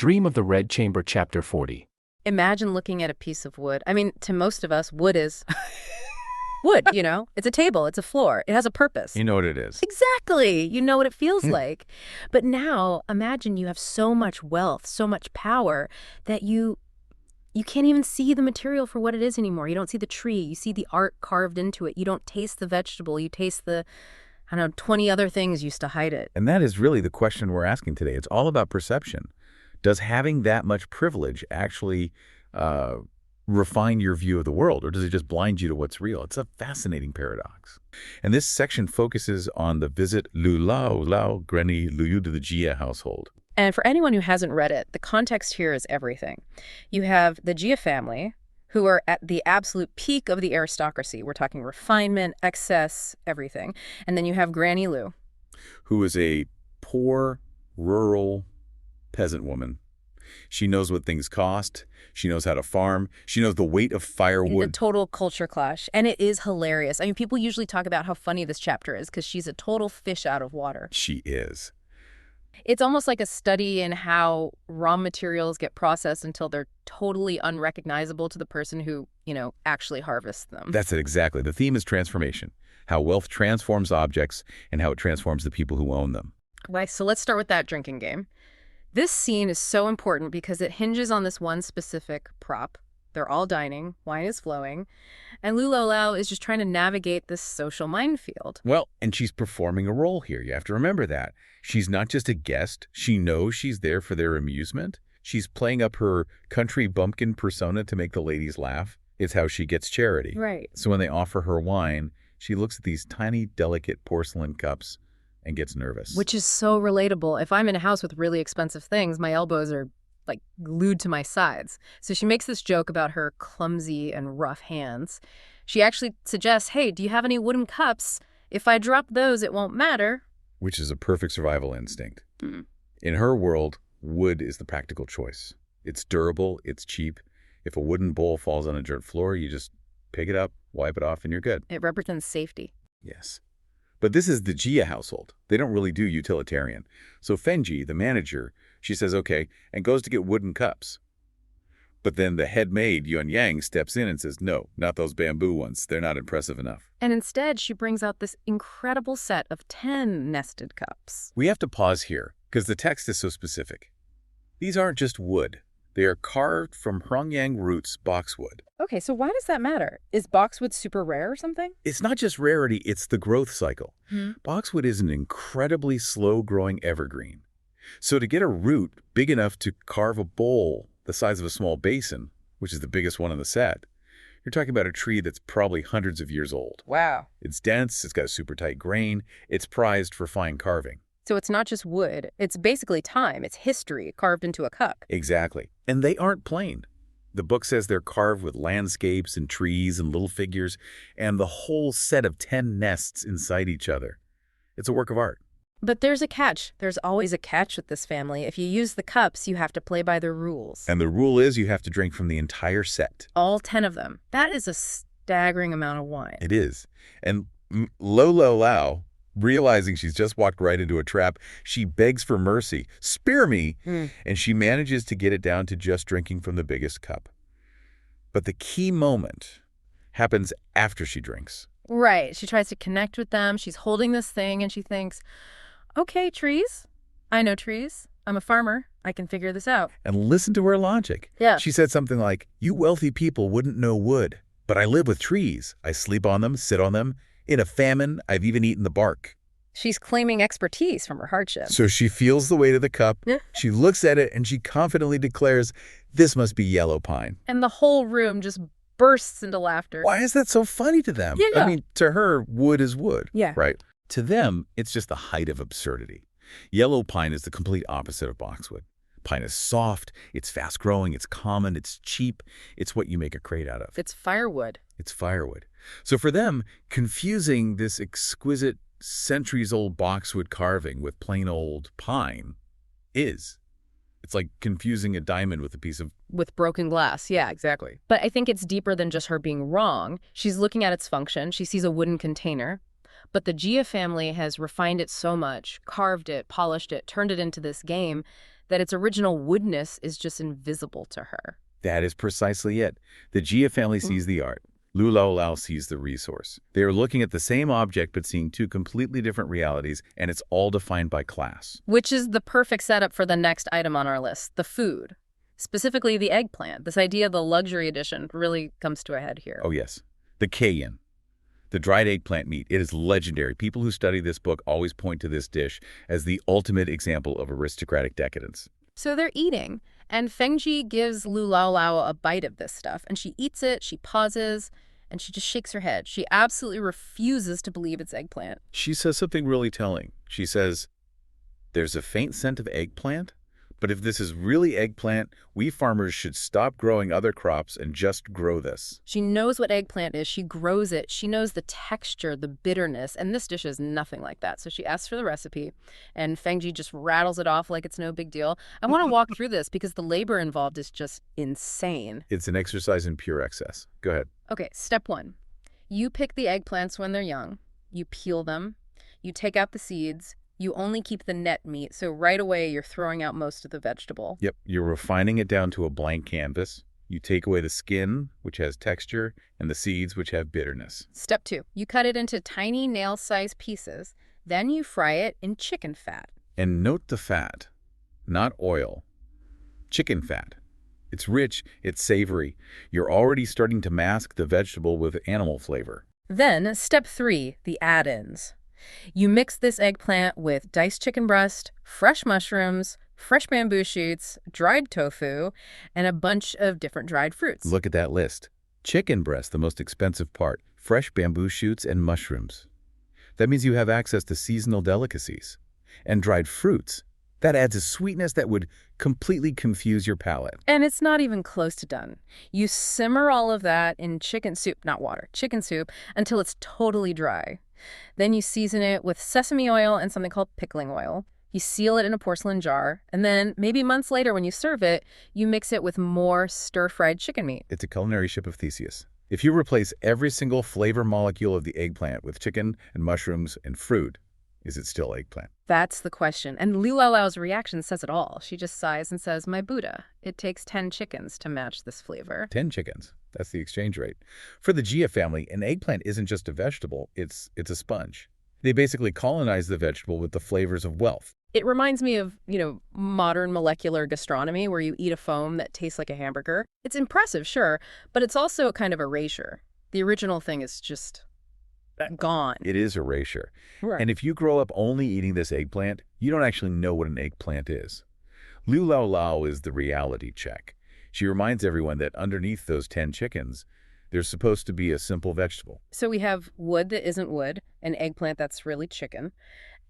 Dream of the Red Chamber, Chapter 40. Imagine looking at a piece of wood. I mean, to most of us, wood is wood, you know? It's a table, it's a floor, it has a purpose. You know what it is. Exactly. You know what it feels like. But now, imagine you have so much wealth, so much power, that you can't even see the material for what it is anymore. You don't see the tree. You see the art carved into it. You don't taste the vegetable. You taste the, 20 other things used to hide it. And that is really the question we're asking today. It's all about perception. Does having that much privilege actually refine your view of the world, or does it just blind you to what's real? It's a fascinating paradox. And this section focuses on the visit Lu Lao Lao Granny Luyu to the Jia household. And for anyone who hasn't read it, the context here is everything. You have the Jia family, who are at the absolute peak of the aristocracy. We're talking refinement, excess, everything. And then you have Granny Lu, who is a poor, rural peasant woman. She knows what things cost. She knows how to farm. She knows the weight of firewood. A total culture clash. And it is hilarious. I mean, people usually talk about how funny this chapter is because she's a total fish out of water. She is. It's almost like a study in how raw materials get processed until they're totally unrecognizable to the person who, actually harvests them. That's it, exactly. The theme is transformation, how wealth transforms objects and how it transforms the people who own them. Right, so let's start with that drinking game. This scene is so important because it hinges on this one specific prop. They're all dining, wine is flowing, and Lu Lao is just trying to navigate this social minefield. Well, and she's performing a role here. You have to remember that. She's not just a guest. She knows she's there for their amusement. She's playing up her country bumpkin persona to make the ladies laugh. It's how she gets charity. Right. So when they offer her wine, she looks at these tiny, delicate porcelain cups and gets nervous. Which is so relatable. If I'm in a house with really expensive things, my elbows are glued to my sides. So she makes this joke about her clumsy and rough hands. She actually suggests, hey, do you have any wooden cups? If I drop those, it won't matter. Which is a perfect survival instinct. Mm. In her world, wood is the practical choice. It's durable, it's cheap. If a wooden bowl falls on a dirt floor, you just pick it up, wipe it off, and you're good. It represents safety. Yes. But this is the Jia household. They don't really do utilitarian. So Fenji, the manager, she says, okay, and goes to get wooden cups. But then the head maid, Yuan Yang, steps in and says, no, not those bamboo ones. They're not impressive enough. And instead, she brings out this incredible set of 10 nested cups. We have to pause here, because the text is so specific. These aren't just wood. They are carved from Hrongyang roots boxwood. Okay, so why does that matter? Is boxwood super rare or something? It's not just rarity, it's the growth cycle. Boxwood is an incredibly slow-growing evergreen. So to get a root big enough to carve a bowl the size of a small basin, which is the biggest one in the set, you're talking about a tree that's probably hundreds of years old. Wow. It's dense, it's got a super tight grain, it's prized for fine carving. So it's not just wood, it's basically time, it's history carved into a cup. Exactly. And they aren't plain. The book says they're carved with landscapes and trees and little figures, and the whole set of 10 nests inside each other. It's a work of art. But there's a catch. There's always a catch with this family. If you use the cups, you have to play by their rules. And the rule is you have to drink from the entire set. All 10 of them. That is a staggering amount of wine. It is. And Lo Lao, realizing she's just walked right into a trap, she begs for mercy. Spare me! And she manages to get it down to just drinking from the biggest cup. But the key moment happens after she drinks. Right. She tries to connect with them. She's holding this thing and she thinks, okay, trees. I know trees. I'm a farmer. I can figure this out. And listen to her logic. Yeah. She said something like, you wealthy people wouldn't know wood, but I live with trees. I sleep on them, sit on them. In a famine, I've even eaten the bark. She's claiming expertise from her hardship. So she feels the weight of the cup. She looks at it and she confidently declares, this must be yellow pine. And the whole room just bursts into laughter. Why is that so funny to them? Yeah. I mean, to her, wood is wood. Yeah. Right? To them, it's just the height of absurdity. Yellow pine is the complete opposite of boxwood. Pine is soft, it's fast-growing, it's common, it's cheap. It's what you make a crate out of. It's firewood. It's firewood. So for them, confusing this exquisite, centuries-old boxwood carving with plain old pine it's like confusing a diamond with a piece of... With broken glass, yeah. Exactly. But I think it's deeper than just her being wrong. She's looking at its function. She sees a wooden container. But the Jia family has refined it so much, carved it, polished it, turned it into this game that its original woodness is just invisible to her. That is precisely it. The Jia family sees the art. Lu Lao Lao sees the resource. They are looking at the same object but seeing two completely different realities, and it's all defined by class. Which is the perfect setup for the next item on our list, the food. Specifically the eggplant. This idea of the luxury edition really comes to a head here. Oh, yes. The cayenne. The dried eggplant meat. It is legendary. People who study this book always point to this dish as the ultimate example of aristocratic decadence. So they're eating, and Fengji gives Lu Lao Lao a bite of this stuff, and she eats it, she pauses, and she just shakes her head. She absolutely refuses to believe it's eggplant. She says something really telling. She says, "There's a faint scent of eggplant, but if this is really eggplant, we farmers should stop growing other crops and just grow this." She knows what eggplant is. She grows it. She knows the texture, the bitterness, and this dish is nothing like that. So she asks for the recipe, and Fengji just rattles it off like it's no big deal. I want to walk through this because the labor involved is just insane. It's an exercise in pure excess. Go ahead. Okay, step 1. You pick the eggplants when they're young. You peel them. You take out the seeds. You only keep the net meat, so right away you're throwing out most of the vegetable. Yep, you're refining it down to a blank canvas. You take away the skin, which has texture, and the seeds, which have bitterness. Step 2. You cut it into tiny nail-sized pieces. Then you fry it in chicken fat. And note the fat, not oil. Chicken fat. It's rich, it's savory. You're already starting to mask the vegetable with animal flavor. Then, step 3, the add-ins. You mix this eggplant with diced chicken breast, fresh mushrooms, fresh bamboo shoots, dried tofu, and a bunch of different dried fruits. Look at that list. Chicken breast, the most expensive part, fresh bamboo shoots, and mushrooms. That means you have access to seasonal delicacies. And dried fruits. That adds a sweetness that would completely confuse your palate. And it's not even close to done. You simmer all of that in chicken soup, not water, chicken soup, until it's totally dry. Then you season it with sesame oil and something called pickling oil. You seal it in a porcelain jar, and then maybe months later when you serve it, you mix it with more stir-fried chicken meat. It's a culinary ship of Theseus. If you replace every single flavor molecule of the eggplant with chicken and mushrooms and fruit, is it still eggplant? That's the question. And Lu Lao Lao's reaction says it all. She just sighs and says, "My Buddha, it takes 10 chickens to match this flavor." 10 chickens. That's the exchange rate. For the Jia family, an eggplant isn't just a vegetable, it's a sponge. They basically colonize the vegetable with the flavors of wealth. It reminds me of, modern molecular gastronomy where you eat a foam that tastes like a hamburger. It's impressive, sure, but it's also a kind of erasure. The original thing is just gone. It is erasure. Right. And if you grow up only eating this eggplant, you don't actually know what an eggplant is. Lu Lao Lao is the reality check. She reminds everyone that underneath those 10 chickens, there's supposed to be a simple vegetable. So we have wood that isn't wood, an eggplant that's really chicken,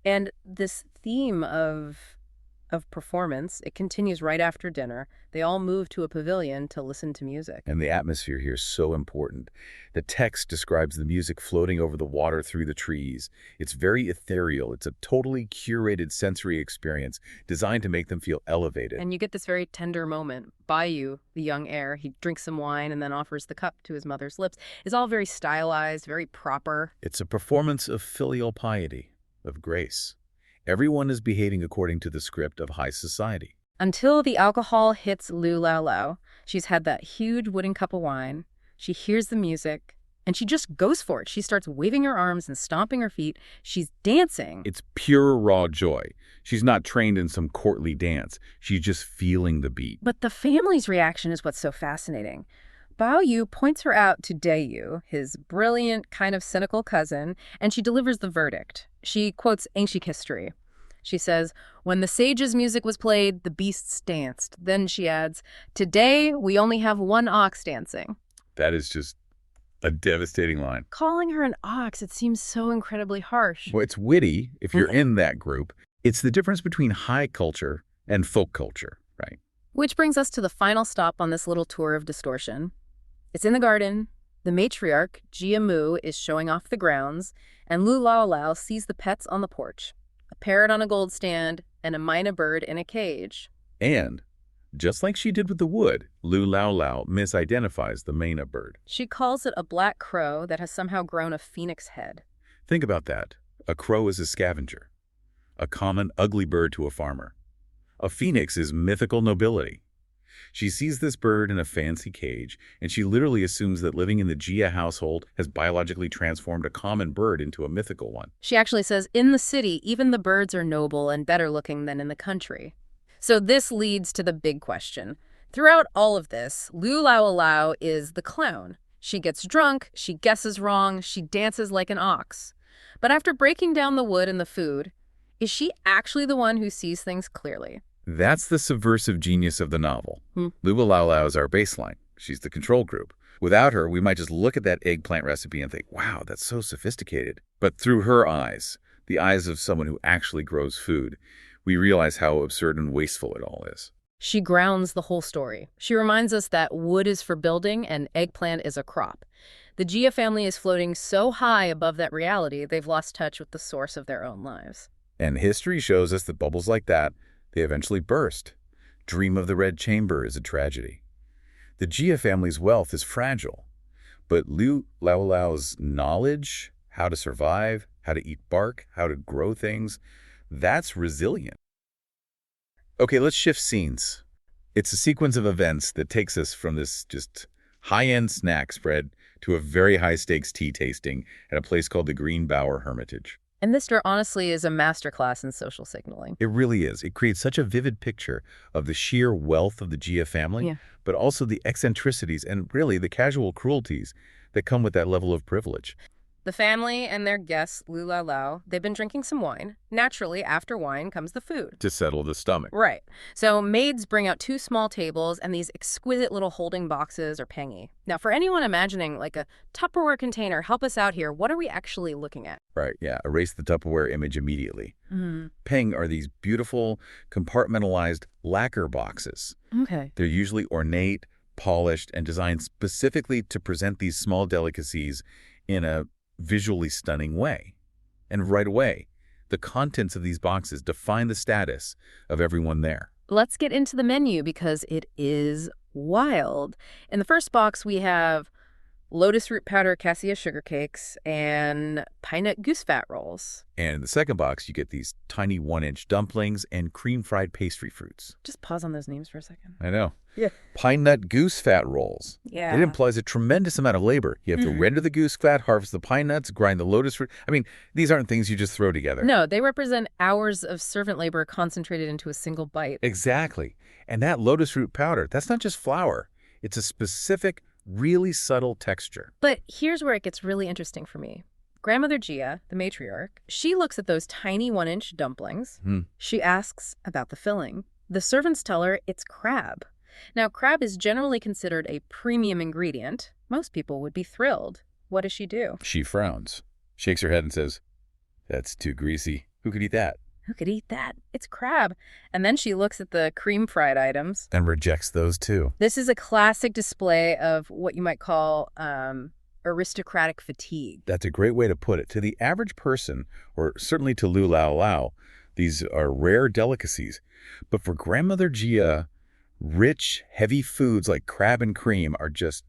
and this theme of performance, it continues right after dinner. They all move to a pavilion to listen to music. And the atmosphere here is so important. The text describes the music floating over the water through the trees. It's very ethereal. It's a totally curated sensory experience designed to make them feel elevated. And you get this very tender moment. Bayu, the young heir, he drinks some wine and then offers the cup to his mother's lips. It's all very stylized, very proper. It's a performance of filial piety, of grace. Everyone is behaving according to the script of high society. Until the alcohol hits Lu Lao Lao. She's had that huge wooden cup of wine. She hears the music, and she just goes for it. She starts waving her arms and stomping her feet. She's dancing. It's pure raw joy. She's not trained in some courtly dance. She's just feeling the beat. But the family's reaction is what's so fascinating. Bao Yu points her out to Dai Yu, his brilliant, kind of cynical cousin, and she delivers the verdict. She quotes ancient history. She says, "When the sage's music was played, the beasts danced." Then she adds, "Today, we only have one ox dancing." That is just a devastating line. Calling her an ox, it seems so incredibly harsh. Well, it's witty if you're in that group. It's the difference between high culture and folk culture, right? Which brings us to the final stop on this little tour of distortion. It's in the garden. The matriarch, Jia Mu, is showing off the grounds, and Lu Lao Lao sees the pets on the porch. A parrot on a gold stand, and a myna bird in a cage. And, just like she did with the wood, Lu Lao Lao misidentifies the myna bird. She calls it a black crow that has somehow grown a phoenix head. Think about that. A crow is a scavenger. A common, ugly bird to a farmer. A phoenix is mythical nobility. She sees this bird in a fancy cage, and she literally assumes that living in the Gia household has biologically transformed a common bird into a mythical one. She actually says, in the city, even the birds are noble and better looking than in the country. So this leads to the big question. Throughout all of this, Lu is the clown. She gets drunk, she guesses wrong, she dances like an ox. But after breaking down the wood and the food, is she actually the one who sees things clearly? That's the subversive genius of the novel. Lu is our baseline. She's the control group. Without her, we might just look at that eggplant recipe and think, wow, that's so sophisticated. But through her eyes, the eyes of someone who actually grows food, we realize how absurd and wasteful it all is. She grounds the whole story. She reminds us that wood is for building and eggplant is a crop. The Gia family is floating so high above that reality, they've lost touch with the source of their own lives. And history shows us that bubbles like that, they eventually burst. Dream of the Red Chamber is a tragedy. The Gia family's wealth is fragile, but Lu Lao's knowledge, how to survive, how to eat bark, how to grow things, that's resilient. Okay, let's shift scenes. It's a sequence of events that takes us from this just high-end snack spread to a very high-stakes tea tasting at a place called the Greenbower Hermitage. And this store honestly is a masterclass in social signaling. It really is. It creates such a vivid picture of the sheer wealth of the Gia family, but also the eccentricities and really the casual cruelties that come with that level of privilege. The family and their guests, Lu Lao, they've been drinking some wine. Naturally, after wine comes the food. To settle the stomach. Right. So maids bring out 2 small tables and these exquisite little holding boxes or pengi. Now, for anyone imagining like a Tupperware container, help us out here. What are we actually looking at? Right, yeah. Erase the Tupperware image immediately. Peng are these beautiful, compartmentalized lacquer boxes. Okay. They're usually ornate, polished, and designed specifically to present these small delicacies in a visually stunning way. And right away, the contents of these boxes define the status of everyone there. Let's get into the menu because it is wild. In the first box, we have lotus root powder cassia sugar cakes and pine nut goose fat rolls. And in the second box, you get these tiny 1-inch dumplings and cream-fried pastry fruits. Just pause on those names for a second. I know. Yeah. Pine nut goose fat rolls. Yeah. It implies a tremendous amount of labor. You have to render the goose fat, harvest the pine nuts, grind the lotus root. I mean, these aren't things you just throw together. No, they represent hours of servant labor concentrated into a single bite. Exactly. And that lotus root powder, that's not just flour. It's a specific, really subtle texture. But here's where it gets really interesting for me. Grandmother Gia, the matriarch, she looks at those tiny 1-inch dumplings. She asks about the filling. The servants tell her it's crab. Now, crab is generally considered a premium ingredient. Most people would be thrilled. What does she do? She frowns, shakes her head and says, "That's too greasy. Who could eat that?" Who could eat that? It's crab. And then she looks at the cream-fried items. And rejects those too. This is a classic display of what you might call aristocratic fatigue. That's a great way to put it. To the average person, or certainly to Lu Lao, these are rare delicacies. But for Grandmother Gia, rich, heavy foods like crab and cream are just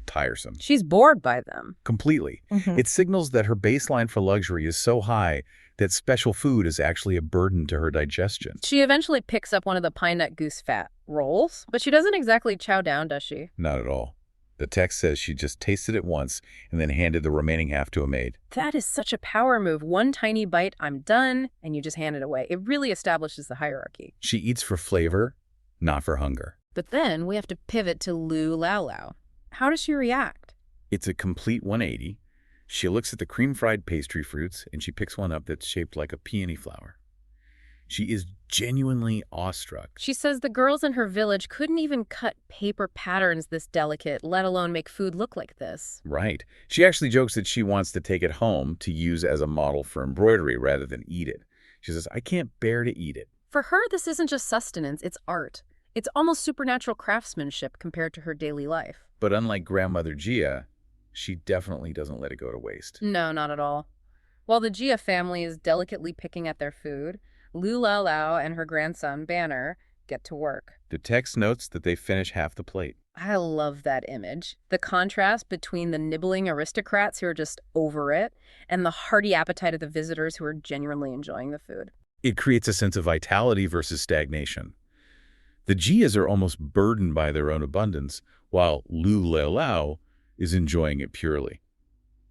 tiresome. She's bored by them. Completely. It signals that her baseline for luxury is so high that special food is actually a burden to her digestion. She eventually picks up one of the pine nut goose fat rolls, but she doesn't exactly chow down, does she? Not at all. The text says she just tasted it once and then handed the remaining half to a maid. That is such a power move. One tiny bite, I'm done, and you just hand it away. It really establishes the hierarchy. She eats for flavor, not for hunger. But then we have to pivot to Lu Lao. How does she react? It's a complete 180. She looks at the cream-fried pastry fruits and she picks one up that's shaped like a peony flower. She is genuinely awestruck. She says the girls in her village couldn't even cut paper patterns this delicate, let alone make food look like this. Right. She actually jokes that she wants to take it home to use as a model for embroidery rather than eat it. She says, "I can't bear to eat it." For her, this isn't just sustenance, it's art. It's almost supernatural craftsmanship compared to her daily life. But unlike Grandmother Gia, she definitely doesn't let it go to waste. No, not at all. While the Gia family is delicately picking at their food, Lu Lao and her grandson, Banner, get to work. The text notes that they finish half the plate. I love that image. The contrast between the nibbling aristocrats who are just over it and the hearty appetite of the visitors who are genuinely enjoying the food. It creates a sense of vitality versus stagnation. The Jias are almost burdened by their own abundance, while Lu Lao Lao is enjoying it purely.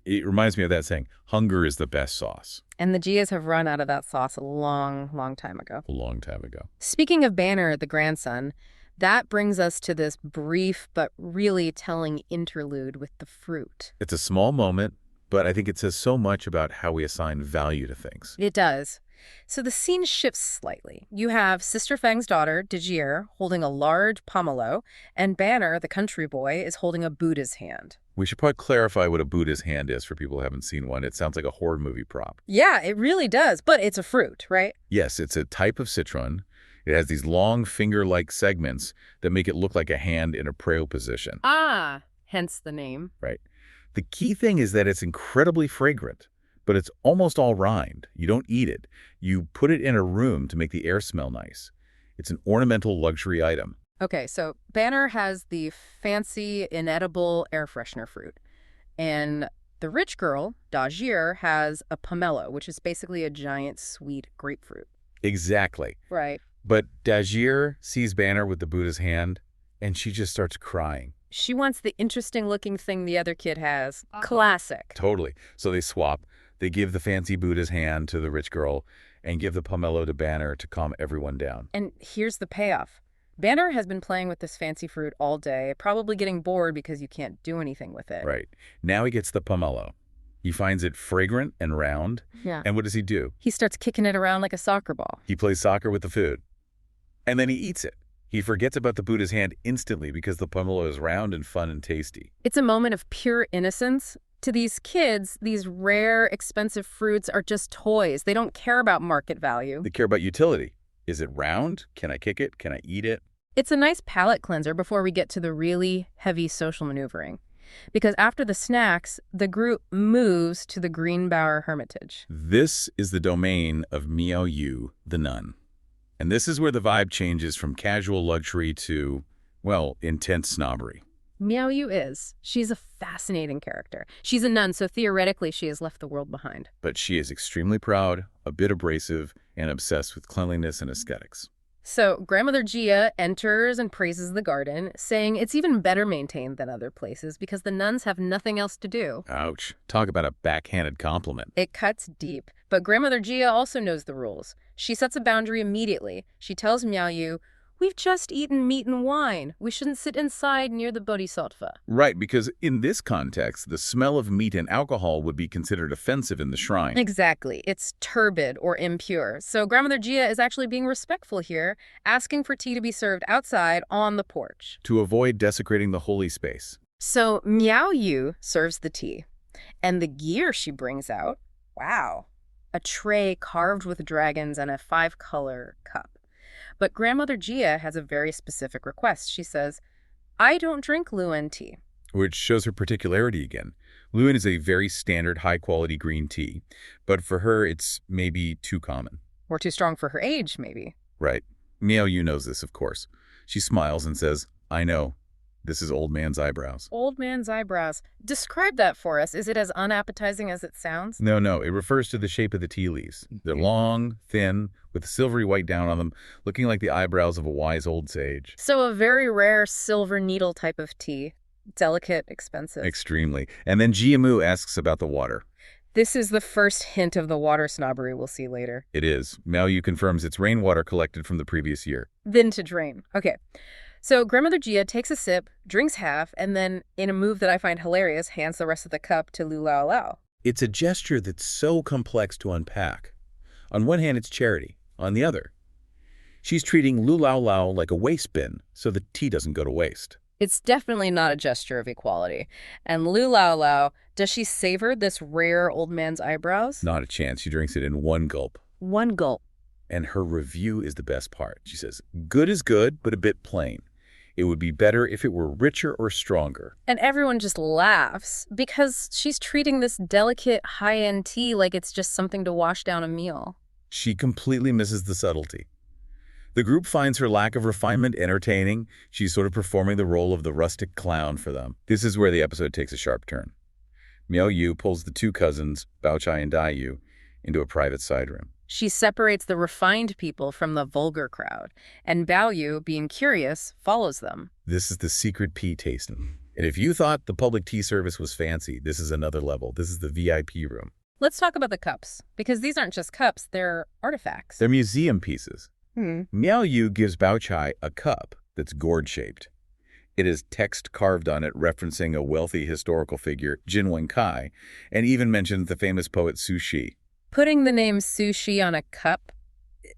It reminds me of that saying, hunger is the best sauce. And the Gias have run out of that sauce a long, long time ago. A long time ago. Speaking of Banner, the grandson, that brings us to this brief but really telling interlude with the fruit. It's a small moment, but I think it says so much about how we assign value to things. It does. So the scene shifts slightly. You have Sister Fang's daughter, Dejir, holding a large pomelo, and Banner, the country boy, is holding a Buddha's hand. We should probably clarify what a Buddha's hand is for people who haven't seen one. It sounds like a horror movie prop. Yeah, it really does, but it's a fruit, right? Yes, it's a type of citron. It has these long finger-like segments that make it look like a hand in a prayer position. Ah, hence the name. Right. The key thing is that it's incredibly fragrant, but it's almost all rind. You don't eat it. You put it in a room to make the air smell nice. It's an ornamental luxury item. Okay, so Banner has the fancy, inedible air freshener fruit. And the rich girl, Dajir, has a pomelo, which is basically a giant sweet grapefruit. Exactly. Right. But Dajir sees Banner with the Buddha's hand, and she just starts crying. She wants the interesting-looking thing the other kid has. Classic. Totally. So they swap. They give the fancy Buddha's hand to the rich girl and give the pomelo to Banner to calm everyone down. And here's the payoff. Banner has been playing with this fancy fruit all day, probably getting bored because you can't do anything with it. Right. Now he gets the pomelo. He finds it fragrant and round. Yeah. And what does he do? He starts kicking it around like a soccer ball. He plays soccer with the food. And then he eats it. He forgets about the Buddha's hand instantly because the pomelo is round and fun and tasty. It's a moment of pure innocence. To these kids, these rare, expensive fruits are just toys. They don't care about market value. They care about utility. Is it round? Can I kick it? Can I eat it? It's a nice palate cleanser before we get to the really heavy social maneuvering. Because after the snacks, the group moves to the Greenbower Hermitage. This is the domain of Miao Yu, the nun. And this is where the vibe changes from casual luxury to, well, intense snobbery. Miao Yu is. She's a fascinating character. She's a nun, so theoretically she has left the world behind. But she is extremely proud, a bit abrasive, and obsessed with cleanliness and aesthetics. So Grandmother Jia enters and praises the garden, saying it's even better maintained than other places because the nuns have nothing else to do. Ouch. Talk about a backhanded compliment. It cuts deep. But Grandmother Jia also knows the rules. She sets a boundary immediately. She tells Miao Yu, "We've just eaten meat and wine. We shouldn't sit inside near the bodhisattva." Right, because in this context, the smell of meat and alcohol would be considered offensive in the shrine. Exactly. It's turbid or impure. So Grandmother Jia is actually being respectful here, asking for tea to be served outside on the porch. To avoid desecrating the holy space. So Miao Yu serves the tea. And the gear she brings out, wow, a tray carved with dragons and a 5-color cup. But Grandmother Jia has a very specific request. She says, "I don't drink Luan tea." Which shows her particularity again. Luan is a very standard, high-quality green tea, but for her, it's maybe too common. Or too strong for her age, maybe. Right. Miao Yu knows this, of course. She smiles and says, "I know. This is old man's eyebrows." Old man's eyebrows. Describe that for us. Is it as unappetizing as it sounds? No. It refers to the shape of the tea leaves. They're long, thin, with silvery white down on them, looking like the eyebrows of a wise old sage. So a very rare silver needle type of tea. Delicate, expensive. Extremely. And then Jiamu asks about the water. This is the first hint of the water snobbery we'll see later. It is. Miao Yu confirms it's rainwater collected from the previous year. Vintage rain. Okay. So Grandmother Jia takes a sip, drinks half, and then, in a move that I find hilarious, hands the rest of the cup to Lu Lao Lao. It's a gesture that's so complex to unpack. On one hand, it's charity. On the other, she's treating Lu Lao Lao like a waste bin so the tea doesn't go to waste. It's definitely not a gesture of equality. And Lu Lao Lao, does she savor this rare old man's eyebrows? Not a chance. She drinks it in one gulp. One gulp. And her review is the best part. She says, "Good is good, but a bit plain. It would be better if it were richer or stronger." And everyone just laughs because she's treating this delicate high-end tea like it's just something to wash down a meal. She completely misses the subtlety. The group finds her lack of refinement entertaining. She's sort of performing the role of the rustic clown for them. This is where the episode takes a sharp turn. Miao Yu pulls the two cousins, Bao Chai and Dai Yu, into a private side room. She separates the refined people from the vulgar crowd, and Baoyu, being curious, follows them. This is the secret tea tasting. And if you thought the public tea service was fancy, this is another level. This is the VIP room. Let's talk about the cups, because these aren't just cups, they're artifacts. They're museum pieces. Miao Yu gives Bao Chai a cup that's gourd-shaped. It has text carved on it referencing a wealthy historical figure, Jin Wenkai, and even mentions the famous poet Su Shi. Putting the name sushi on a cup,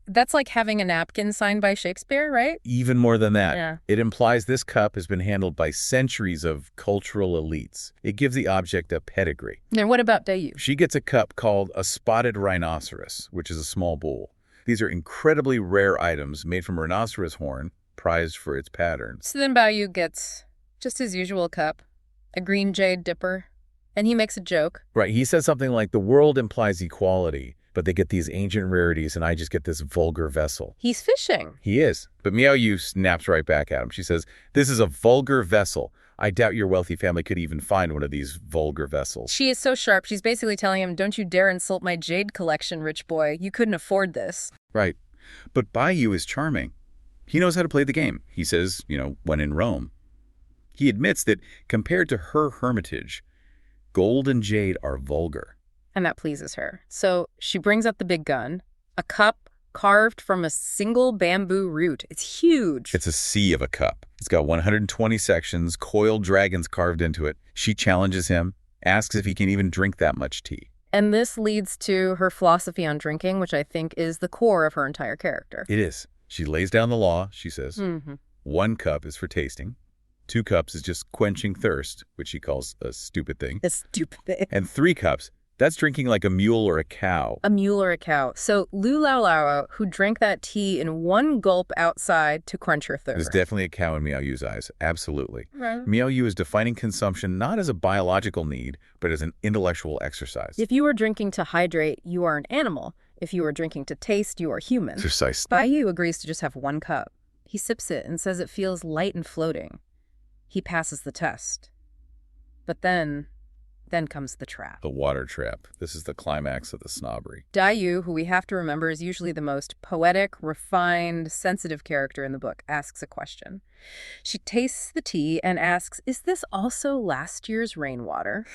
that's like having a napkin signed by Shakespeare, right? Even more than that, Yeah. it implies this cup has been handled by centuries of cultural elites. It gives the object a pedigree. And what about Dayu? She gets a cup called a spotted rhinoceros, which is a small bowl. These are incredibly rare items made from rhinoceros horn, prized for its pattern. So then Baoyu gets just his usual cup, a green jade dipper, and he makes a joke. Right, he says something like, the world implies equality, but they get these ancient rarities and I just get this vulgar vessel. He's fishing. He is. But Miao Yu snaps right back at him. She says, this is a vulgar vessel. I doubt your wealthy family could even find one of these vulgar vessels. She is so sharp, she's basically telling him, don't you dare insult my jade collection, rich boy. You couldn't afford this. Right. But Baiyu is charming. He knows how to play the game. He says, when in Rome. He admits that compared to her hermitage, gold and jade are vulgar. And that pleases her. So she brings out the big gun, a cup carved from a single bamboo root. It's huge. It's a sea of a cup. It's got 120 sections, coiled dragons carved into it. She challenges him, asks if he can even drink that much tea. And this leads to her philosophy on drinking, which I think is the core of her entire character. It is. She lays down the law, she says. 1 cup is for tasting. 2 cups is just quenching thirst, which she calls a stupid thing. A stupid thing. And 3 cups, that's drinking like a mule or a cow. A mule or a cow. So Lu Lao Lao, who drank that tea in 1 gulp outside to quench her thirst. There's definitely a cow in Miao Yu's eyes. Absolutely. Right. Miao Yu is defining consumption not as a biological need, but as an intellectual exercise. If you are drinking to hydrate, you are an animal. If you are drinking to taste, you are human. Precise. Baoyu agrees to just have 1 cup. He sips it and says it feels light and floating. He passes the test. But then comes the trap. The water trap. This is the climax of the snobbery. Dayu, who we have to remember is usually the most poetic, refined, sensitive character in the book, asks a question. She tastes the tea and asks, is this also last year's rainwater?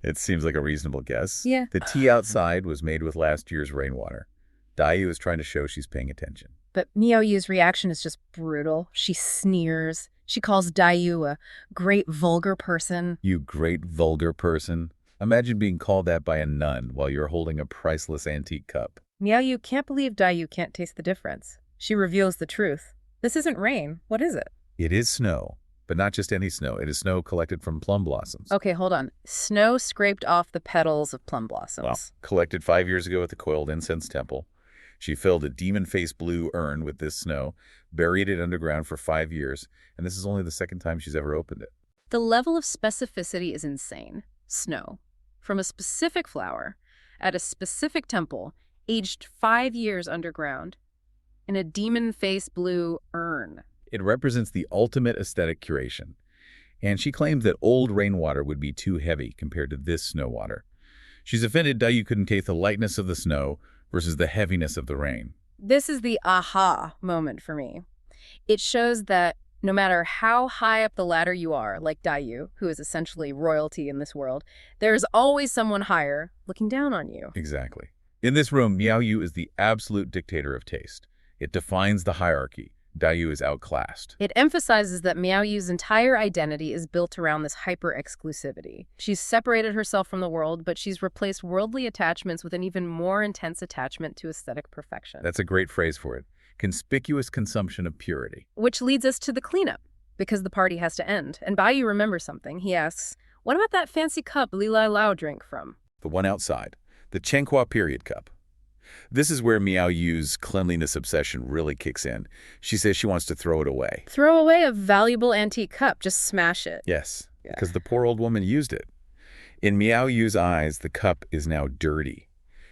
It seems like a reasonable guess. Yeah. The tea outside was made with last year's rainwater. Dayu is trying to show she's paying attention. But Miao Yu's reaction is just brutal. She sneers. She calls Dayu a great vulgar person. You great vulgar person. Imagine being called that by a nun while you're holding a priceless antique cup. Miao Yu can't believe Dayu can't taste the difference. She reveals the truth. This isn't rain. What is it? It is snow, but not just any snow. It is snow collected from plum blossoms. Okay, hold on. Snow scraped off the petals of plum blossoms. Well, collected 5 years ago at the Coiled Incense Temple. She filled a demon-faced blue urn with this snow, buried it underground for 5 years, and this is only the 2nd time she's ever opened it. The level of specificity is insane. Snow. From a specific flower, at a specific temple, aged 5 years underground, in a demon-faced blue urn. It represents the ultimate aesthetic curation. And she claims that old rainwater would be too heavy compared to this snow water. She's offended Dayu couldn't taste the lightness of the snow versus the heaviness of the rain. This is the aha moment for me. It shows that no matter how high up the ladder you are, like Dayu, who is essentially royalty in this world, there's always someone higher looking down on you. Exactly. In this room, Miao Yu is the absolute dictator of taste. It defines the hierarchy. Dayu is outclassed. It emphasizes that Miao Yu's entire identity is built around this hyper-exclusivity. She's separated herself from the world, but she's replaced worldly attachments with an even more intense attachment to aesthetic perfection. That's a great phrase for it. Conspicuous consumption of purity. Which leads us to the cleanup, because the party has to end. And Baoyu remembers something. He asks, what about that fancy cup Li Lai Lao drank from? The one outside. The Chenghua period cup. This is where Miao Yu's cleanliness obsession really kicks in. She says she wants to throw it away. Throw away a valuable antique cup. Just smash it. Yes, because the poor old woman used it. In Miao Yu's eyes, the cup is now dirty.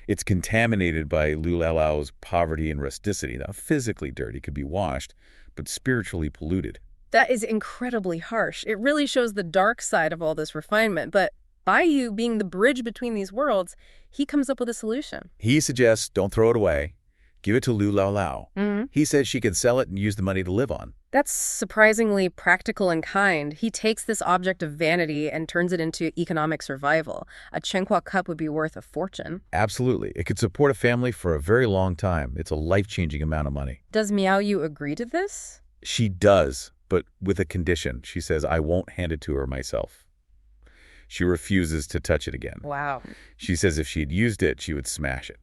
It's contaminated by Lu Lao's poverty and rusticity. Now, physically dirty, could be washed, but spiritually polluted. That is incredibly harsh. It really shows the dark side of all this refinement. But Bayou, being the bridge between these worlds, he comes up with a solution. He suggests don't throw it away. Give it to Lu Lao Lao. Mm-hmm. He says she can sell it and use the money to live on. That's surprisingly practical and kind. He takes this object of vanity and turns it into economic survival. A Chenghua cup would be worth a fortune. Absolutely. It could support a family for a very long time. It's a life-changing amount of money. Does Miao Yu agree to this? She does, but with a condition. She says, I won't hand it to her myself. She refuses to touch it again. Wow. She says if she had used it, she would smash it.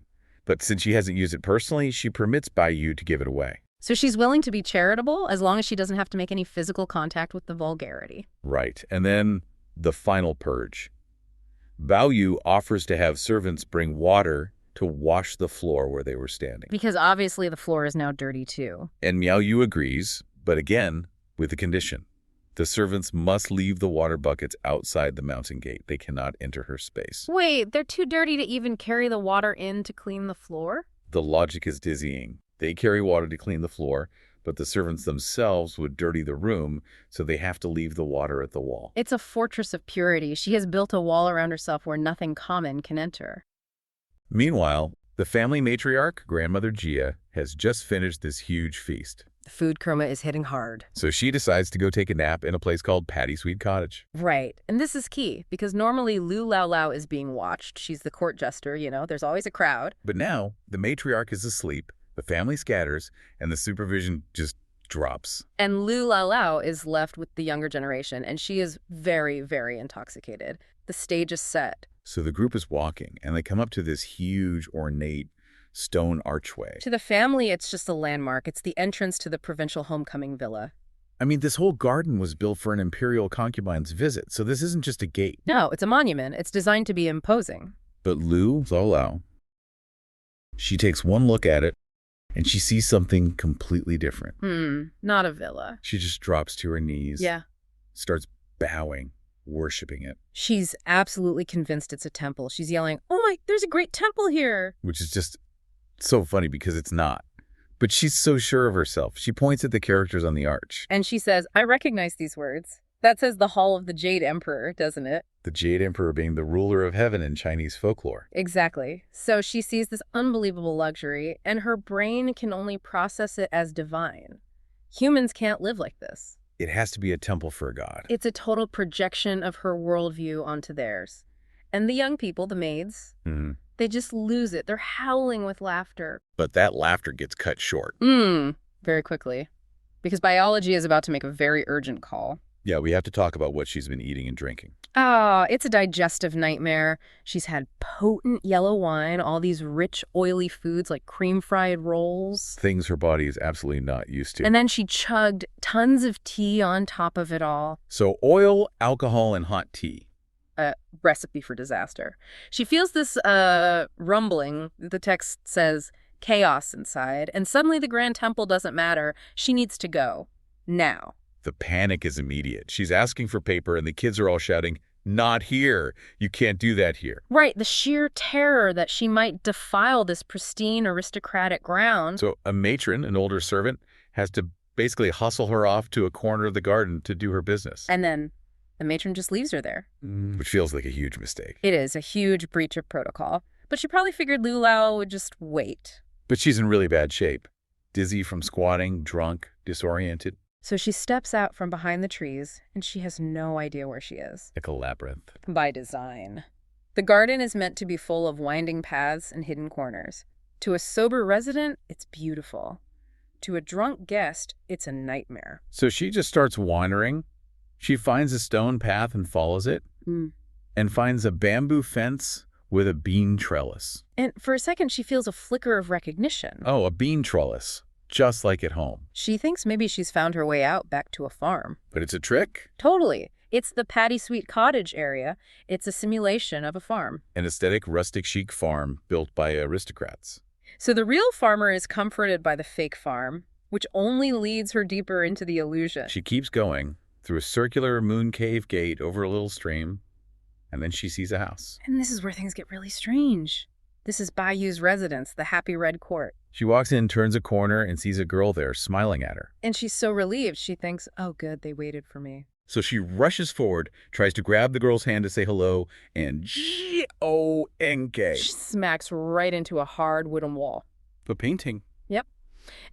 But since she hasn't used it personally, she permits Bayou to give it away. So she's willing to be charitable as long as she doesn't have to make any physical contact with the vulgarity. Right. And then the final purge. Bayou offers to have servants bring water to wash the floor where they were standing. Because obviously the floor is now dirty too. And Miao Yu agrees, but again, with a condition. The servants must leave the water buckets outside the mountain gate. They cannot enter her space. Wait, they're too dirty to even carry the water in to clean the floor? The logic is dizzying. They carry water to clean the floor, but the servants themselves would dirty the room, so they have to leave the water at the wall. It's a fortress of purity. She has built a wall around herself where nothing common can enter. Meanwhile, the family matriarch, Grandmother Jia, has just finished this huge feast. The food coma is hitting hard. So she decides to go take a nap in a place called Patty Sweet Cottage. Right. And this is key, because normally Lu Lao Lao is being watched. She's the court jester, there's always a crowd. But now, the matriarch is asleep, the family scatters, and the supervision just drops. And Lu Lao Lao is left with the younger generation, and she is very, very intoxicated. The stage is set. So the group is walking, and they come up to this huge, ornate stone archway. To the family, it's just a landmark. It's the entrance to the provincial homecoming villa. I mean, this whole garden was built for an imperial concubine's visit, so this isn't just a gate. No, it's a monument. It's designed to be imposing. But Lu Lao Lao, she takes one look at it, and she sees something completely different. Not a villa. She just drops to her knees. Yeah. Starts bowing, worshiping it. She's absolutely convinced it's a temple. She's yelling, "Oh my, there's a great temple here!" Which is just so funny because it's not. But she's so sure of herself. She points at the characters on the arch. And she says, "I recognize these words." That says the Hall of the Jade Emperor, doesn't it? The Jade Emperor being the ruler of heaven in Chinese folklore. Exactly. So she sees this unbelievable luxury, and her brain can only process it as divine. Humans can't live like this. It has to be a temple for a god. It's a total projection of her worldview onto theirs. And the young people, the maids, they just lose it. They're howling with laughter. But that laughter gets cut short. Very quickly. Because biology is about to make a very urgent call. Yeah, we have to talk about what she's been eating and drinking. It's a digestive nightmare. She's had potent yellow wine, all these rich, oily foods like cream-fried rolls. Things her body is absolutely not used to. And then she chugged tons of tea on top of it all. So oil, alcohol, and hot tea. A recipe for disaster. She feels this rumbling. The text says chaos inside. And suddenly the Grand Temple doesn't matter. She needs to go. Now. The panic is immediate. She's asking for paper, and the kids are all shouting, "Not here. You can't do that here." Right, the sheer terror that she might defile this pristine aristocratic ground. So a matron, an older servant, has to basically hustle her off to a corner of the garden to do her business. And then the matron just leaves her there. Which feels like a huge mistake. It is a huge breach of protocol. But she probably figured Lu Lao would just wait. But she's in really bad shape. Dizzy from squatting, drunk, disoriented. So she steps out from behind the trees, and she has no idea where she is. Like a labyrinth. By design. The garden is meant to be full of winding paths and hidden corners. To a sober resident, it's beautiful. To a drunk guest, it's a nightmare. So she just starts wandering. She finds a stone path and follows it. And finds a bamboo fence with a bean trellis. And for a second, she feels a flicker of recognition. Oh, a bean trellis. Just like at home. She thinks maybe she's found her way out back to a farm. But it's a trick. Totally. It's the Patty Sweet Cottage area. It's a simulation of a farm. An aesthetic, rustic, chic farm built by aristocrats. So the real farmer is comforted by the fake farm, which only leads her deeper into the illusion. She keeps going through a circular moon cave gate over a little stream, and then she sees a house. And this is where things get really strange. This is Bayou's residence, the Happy Red Court. She walks in, turns a corner, and sees a girl there smiling at her. And she's so relieved. She thinks, oh, good, they waited for me. So she rushes forward, tries to grab the girl's hand to say hello, and G-O-N-K. She smacks right into a hard wooden wall. The painting. Yep.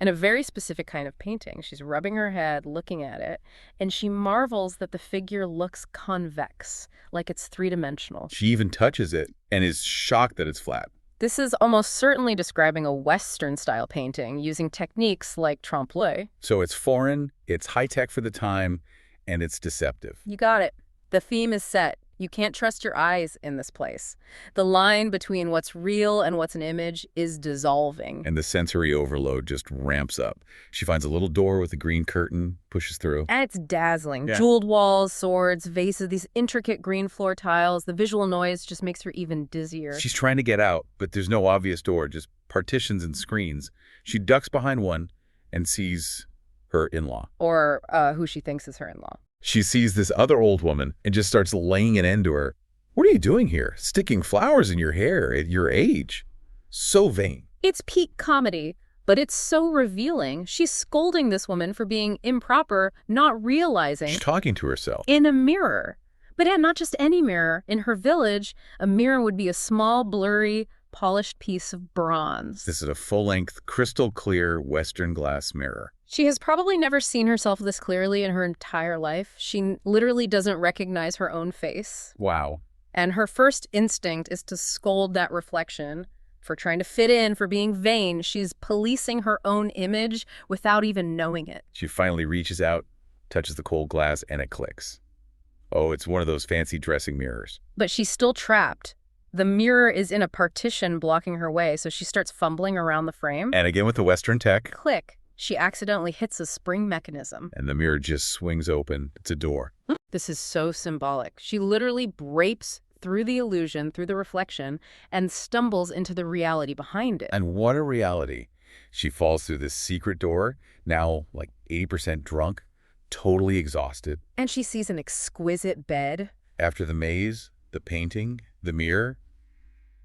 And a very specific kind of painting. She's rubbing her head, looking at it, and she marvels that the figure looks convex, like it's three-dimensional. She even touches it and is shocked that it's flat. This is almost certainly describing a Western-style painting using techniques like trompe-l'oeil. So it's foreign, it's high-tech for the time, and it's deceptive. You got it. The theme is set. You can't trust your eyes in this place. The line between what's real and what's an image is dissolving. And the sensory overload just ramps up. She finds a little door with a green curtain, pushes through. And it's dazzling. Yeah. Jeweled walls, swords, vases, these intricate green floor tiles. The visual noise just makes her even dizzier. She's trying to get out, but there's no obvious door, just partitions and screens. She ducks behind one and sees her in-law. Or who she thinks is her in-law. She sees this other old woman and just starts laying an end to her. What are you doing here? Sticking flowers in your hair at your age? So vain. It's peak comedy, but it's so revealing. She's scolding this woman for being improper, not realizing. She's talking to herself. In a mirror. But not just any mirror. In her village, a mirror would be a small, blurry, polished piece of bronze. This is a full-length, crystal-clear Western glass mirror. She has probably never seen herself this clearly in her entire life. She literally doesn't recognize her own face. Wow. And her first instinct is to scold that reflection for trying to fit in, for being vain. She's policing her own image without even knowing it. She finally reaches out, touches the cold glass, and it clicks. Oh, it's one of those fancy dressing mirrors. But she's still trapped. The mirror is in a partition blocking her way, so she starts fumbling around the frame. And again with the Western tech. Click. She accidentally hits a spring mechanism. And the mirror just swings open. It's a door. This is so symbolic. She literally breaks through the illusion, through the reflection, and stumbles into the reality behind it. And what a reality. She falls through this secret door, now like 80% drunk, totally exhausted. And she sees an exquisite bed. After the maze, the painting, the mirror,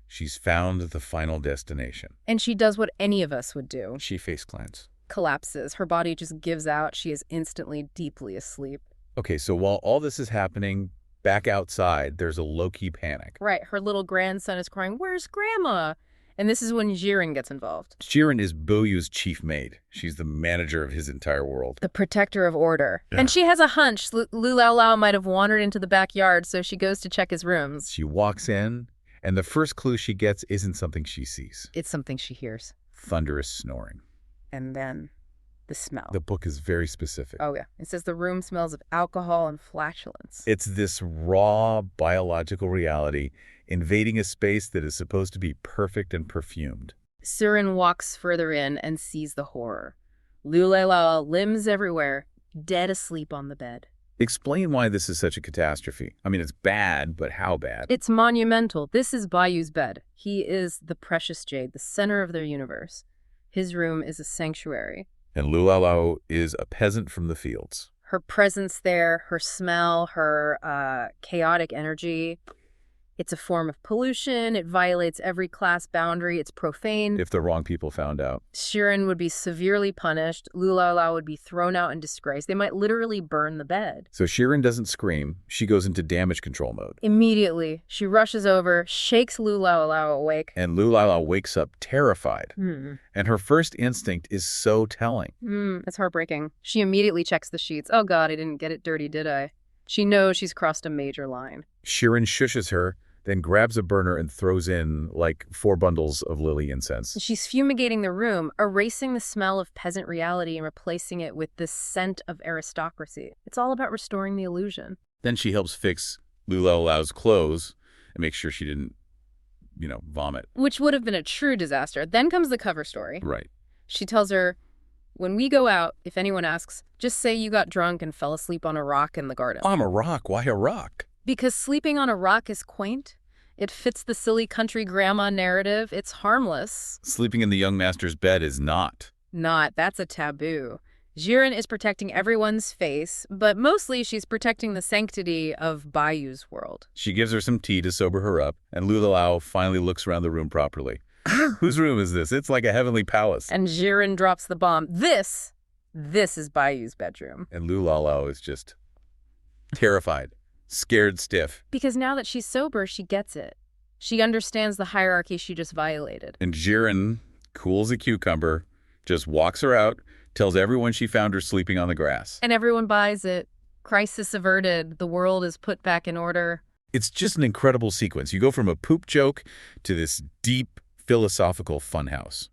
she's found the final destination. And she does what any of us would do. She face plants. Collapses. Her body just gives out. She is instantly deeply asleep. Okay, so while all this is happening, back outside, there's a low-key panic. Right. Her little grandson is crying, "Where's Grandma?" And this is when Jiren gets involved. Jiren is Boyu's chief maid. She's the manager of his entire world. The protector of order. Yeah. And she has a hunch Lu Lao Lao might have wandered into the backyard, so she goes to check his rooms. She walks in, and the first clue she gets isn't something she sees. It's something she hears. Thunderous snoring. And then the smell. The book is very specific. Oh, yeah. It says the room smells of alcohol and flatulence. It's this raw biological reality invading a space that is supposed to be perfect and perfumed. Surin walks further in and sees the horror. Lu Lao, limbs everywhere, dead asleep on the bed. Explain why this is such a catastrophe. I mean, it's bad, but how bad? It's monumental. This is Bayu's bed. He is the precious jade, the center of their universe. His room is a sanctuary. And Lu Lao is a peasant from the fields. Her presence there, her smell, her chaotic energy. It's a form of pollution. It violates every class boundary. It's profane. If the wrong people found out. Shirin would be severely punished. Lu Lao would be thrown out in disgrace. They might literally burn the bed. So Shirin doesn't scream. She goes into damage control mode. Immediately, she rushes over, shakes Lu Lao awake. And Lu Lao wakes up terrified. And her first instinct is so telling. That's heartbreaking. She immediately checks the sheets. Oh God, I didn't get it dirty, did I? She knows she's crossed a major line. Shirin shushes her, then grabs a burner and throws in, like, 4 bundles of lily incense. She's fumigating the room, erasing the smell of peasant reality and replacing it with the scent of aristocracy. It's all about restoring the illusion. Then she helps fix Lu Lao's clothes and make sure she didn't, vomit. Which would have been a true disaster. Then comes the cover story. Right. She tells her, when we go out, if anyone asks, just say you got drunk and fell asleep on a rock in the garden. On a rock? Why a rock? Because sleeping on a rock is quaint. It fits the silly country grandma narrative. It's harmless. Sleeping in the young master's bed is not. Not. That's a taboo. Jiren is protecting everyone's face, but mostly she's protecting the sanctity of Bayu's world. She gives her some tea to sober her up, and Lu Lao finally looks around the room properly. Whose room is this? It's like a heavenly palace. And Jiren drops the bomb. This is Bayu's bedroom. And Lu Lao is just Terrified. Scared stiff. Because now that she's sober, she gets it. She understands the hierarchy she just violated. And Jiren, cool as a cucumber, just walks her out, tells everyone she found her sleeping on the grass. And everyone buys it. Crisis averted. The world is put back in order. It's just an incredible sequence. You go from a poop joke to this deep philosophical funhouse.